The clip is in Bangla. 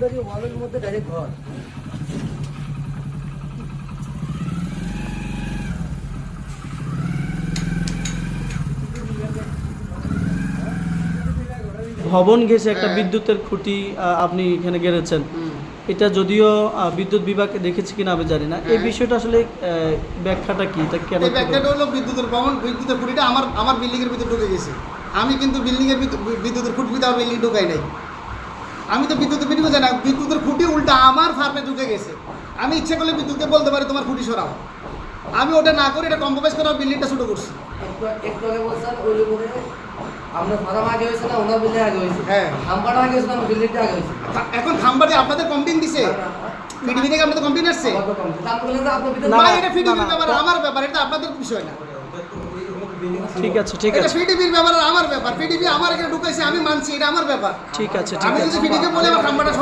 বাউন্ডারি ওয়ালের মধ্যে ডাইরেক্ট ঘর। ভবন ঘেঁষে একটা বিদ্যুতের খুঁটি আপনি এখানে গেড়েছেন। এটা যদিও বিদ্যুৎ বিভাগ দেখেছে কিনা আমি জানি না। এই বিষয়টা আসলে ব্যাখ্যাটা কি, এটা কেন? এই ব্যাখ্যাটা হলো বিদ্যুতের খুঁটিটা আমার বিল্ডিংয়ের ভিতরে ঢুকে গেছে। আমি কিন্তু বিল্ডিংয়ের বিদ্যুতের খুঁটি ভিতরে আমার বিল্ডিং ঢুকাই নাই। আমি তো বিদ্যুতের বিনিময় জানি না, বিদ্যুতের খুঁটি উল্টা আমার ফার্মে ঢুকে গেছে। আমি ইচ্ছে করলে বিদ্যুৎকে বলতে পারি তোমার খুঁটি সরাও, আমি ওটা না করে এটা কম্প্রোমাইজ করে বিল্ডিংটা ছোটো করছি। একটু আগে বলছেন ওই করে আমরা ফার্ম আগে হয়েছে না ওনার বিল্ডিং আগে হয়েছে? হ্যাঁ, খাম্বাটা আগে হয়েছে না বিল্ডিংটা আগে হয়েছে? এখন খাম্বাড়ি আপনাদের কমপ্লেন দিছে, পিডিবি থেকে আপনাদের কমপ্লেন আসছে। এটা পিডিবির ব্যাপার, আমার ব্যাপার, এটা আপনাদের বিষয় না। ঠিক আছে, ঠিক এটা আছে, পিডিবির ব্যাপার, আমার ব্যাপার। পিডিবি আমার এখানে ঢুকাইছে, আমি মানছি, এটা আমার ব্যাপার। ঠিক আছে, আমি ঠিক যদি আছে। পিডিবিকে বলে আমার খাম্বাটা